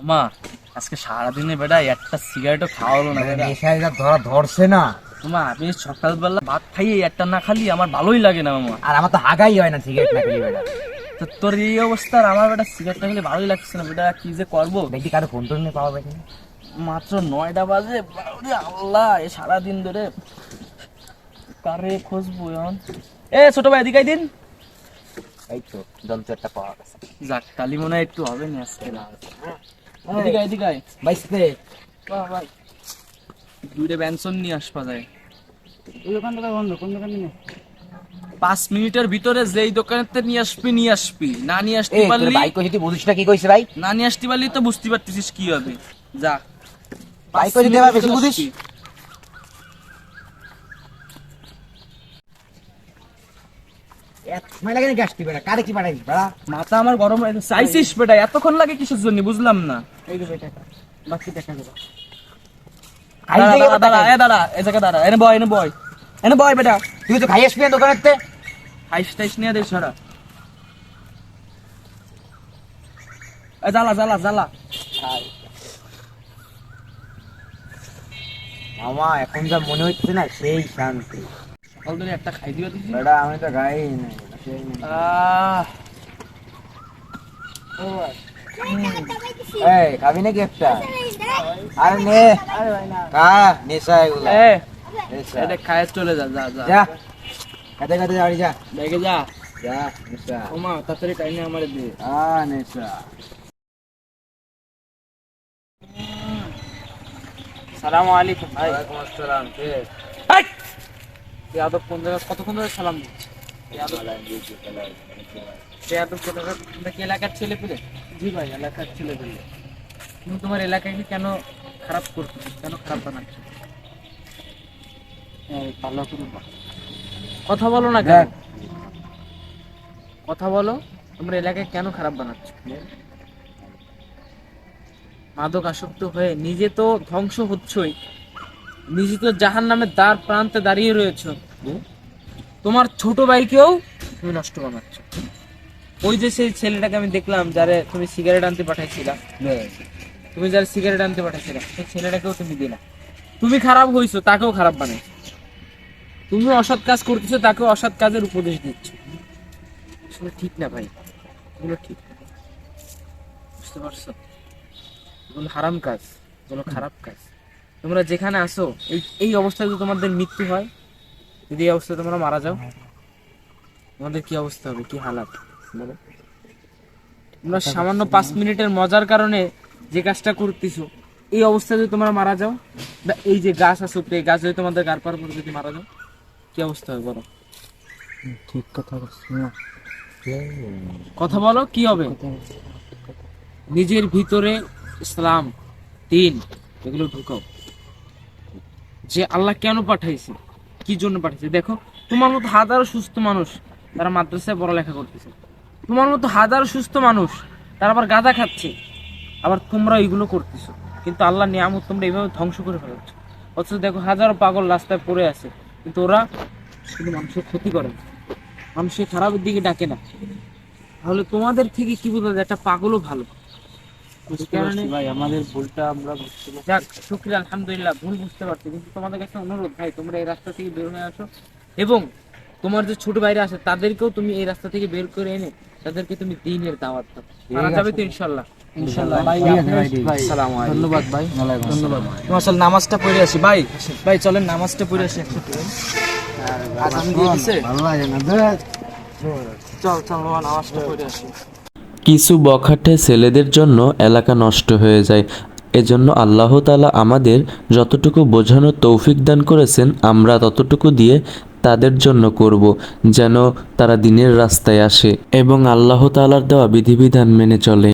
মা আজকে সারাদিনে বেটা একটা সিগারেটও খাওয়া হলো না বেটা। নেশাটা ধরা ধরছে না। মা আমি সকালবেলা ভাত খাইয়ে একটা না খালি আমার ভালোই লাগে না মামা। আর আমার তো হাগাই হয় না সিগারেট না খেলে বেটা। তো তোর এই অবস্থা আর আমার বেটা সিগারেট না খেলে ভালোই লাগছে না বেটা, কি যে করবো। দেখি কারো ফোন টোন নিয়ে পাওয়া বেটা। মাত্র 9টা বাজে, বাবারে আল্লাহ এ সারাদিন ধরে কারে খুঁজবো এখন। এ ছোট ভাই এদিকে আই দিন। এই তো যন্ত্রটা পাওয়া গেছে। যাক কালি মনে হয় একটু হবে না আজকে না। এদিকে আয়, এদিকে আয়। বাইসতে বাহ ভাই দুইটা ব্যঞ্জন নিয়ে আসবা যায়। ওই দোকানটা বন্ধ, কোন দোকানে নিয়ে? 5 মিনিটের ভিতরে যেই দোকানেতে নিয়ে আসবি, না নিয়ে আসতে এই তোর পারলি, ভাই কই যদি বুঝিস না কি কইছে ভাই? না নিয়ে আসতে পারলি তো বুঝতে পারতেছিস কি হবে। যা ভাই কই যদি আবার বেশি বুঝিস? এত সময় লাগে নাকি আসতে বেটা? কারে কি পাঠাইছিস বেটা? মাথা আমার গরম হয়ে গেছে। চাইছিস বেটা এতক্ষণ লাগে কিসের জন্য বুঝলাম না। এই যে বেটা বাকি দেখা গেল। দাঁড়া দাঁড়া দাঁড়া, এ দাঁড়া, এই জায়গা দাঁড়া, এনে বয়, এনে বয়, এনে বয় বেটা। তুই তো খাই আসবি না দোকানেতে? হাইস টাইস নিয়ে দে সরা। জ্বালা জ্বালা জ্বালা। মামা এখন যা মনে হচ্ছে না সেই শান্তি। সকাল ধরে একটা খাই দিও দিছি। বেটা আমি তো গাই নাই। আহ এই খাবি নাকি একটা? আরে নে খা, নেশা এগুলো এ নেশা। এটা খায় চলে যা, যা যা যা খাতে খাতে বাড়ি যা। দেখে যা। যা নেশা। ওমা তাড়াতাড়ি টাইনে আমারে দে। নেশা। সালামু আলাইকুম ভাই। ওয়ালাইকুম আসসালাম। কে? এই ইয়াদব কোন জায়গা, কতক্ষণ ধরে সালাম দিচ্ছি। ইয়াদব কোথাকার, তোমরা কি এলাকার ছেলে পেলে? জি ভাই এলাকার ছেলে পেলে। তুমি তোমার এলাকাকে কেন খারাপ করছো, কেন খারাপ বানাচ্ছো? ভালো করে কথা বলো না কেন? কথা বলো, তোমরা এলাকায় কেন খারাপ বানাচ্ছ? মাদক আসক্ত হয়ে নিজে তো ধ্বংস হচ্ছই, নিজে তো জাহান্নামের দ্বার প্রান্তে দাঁড়িয়ে রয়েছ, তোমার ছোট ভাইকেও তুমি নষ্ট বানাচ্ছ। ওই যে সেই ছেলেটাকে আমি দেখলাম যারে তুমি সিগারেট আনতে পাঠাইছিলা, তুমি যারা সিগারেট আনতে পাঠাইছিলা সেই ছেলেটাকেও তুমি দিলা। তুমি খারাপ হইছো, তাকেও খারাপ বানাইছো। তুমি অসৎ কাজ করতেছো, তাকেও অসৎ কাজের উপদেশ দিচ্ছ। আসলে ঠিক না ভাই, এগুলো ঠিক না, বুঝতে পারছো? এগুলো হারাম কাজ, এগুলো খারাপ কাজ। তোমরা যেখানে আসো এই এই অবস্থায় যদি তোমাদের মৃত্যু হয়, যদি এই অবস্থায় তোমরা মারা যাও, তোমাদের কি অবস্থা হবে, কি হালাত বলো? তোমরা সামান্য 5 মিনিটের মজার কারণে যে কাজটা করতেছো, এই অবস্থায় যদি তোমরা মারা যাও, বা এই যে গাছ আছে এই গাছ যদি তোমাদের গার পার পরে যদি মারা যাও, কি অবস্থা হবে বলো? ঠিক কথা বলছিস না। কথা বলো, কি হবে? নিজের ভিতরে ইসলাম, দ্বীন এগুলো ঢুকাও। যে আল্লাহ কেন পাঠাইছে, কি জন্য পাঠাইছে। দেখো তোমার মতো হাজারো সুস্থ মানুষ তারা মাদ্রাসায় পড়ালেখা করতেছে, তোমার মতো হাজারো সুস্থ মানুষ তারা আবার গাঁজা খাচ্ছে, আবার তোমরা এইগুলো করতেছো। কিন্তু আল্লাহ নিয়ামত তোমরা এইভাবে ধ্বংস করে ফেলাচ্ছ। অথচ দেখো হাজারো পাগল রাস্তায় পড়ে আছে, কিন্তু ওরা শুধু মানুষের ক্ষতি করে না, মানুষের খারাপের দিকে ডাকে না। তাহলে তোমাদের থেকে কি বোঝা যায় একটা পাগলও ভালো? ভাই আমাদের ভুলটা আমরা বুঝতে পারছি। যাক শুকরিয়া, আলহামদুলিল্লাহ ভুল বুঝতে পারছি। কিন্তু তোমাদের কাছে অনুরোধ ভাই, তোমরা এই রাস্তা থেকে বের হয়ে আসো, এবং তোমার যে ছোট ভাইরা আছে তাদেরকেও তুমি এই রাস্তা থেকে বের করে এনে তাদেরকে তুমি দ্বীনের দাওয়াত দাও। মারা যাবে তো ইনশাআল্লাহ। ইনশাআল্লাহ ভাই, আসসালামু আলাইকুম। ধন্যবাদ ভাই, ধন্যবাদ। মাশাআল্লাহ নামাজটা পড়ে আসি ভাই। ভাই চলেন নামাজটা পড়ে আসি একসাথে। আজান দিয়ে দিছে, ভালো লাগে না। চল চল বাবা নামাজটা পড়ে আসি। কিছু বখাটে ছেলেদের জন্য এলাকা নষ্ট হয়ে যায়। এজন্য আল্লাহ তাআলা আমাদের যতটুকু বোঝানোর তৌফিক দান করেছেন, আমরা ততটুকু দিয়ে তাদের জন্য করব, যেন তারা দ্বীনের রাস্তায় আসে এবং আল্লাহ তাআলার দেওয়া বিধিবিধান মেনে চলে।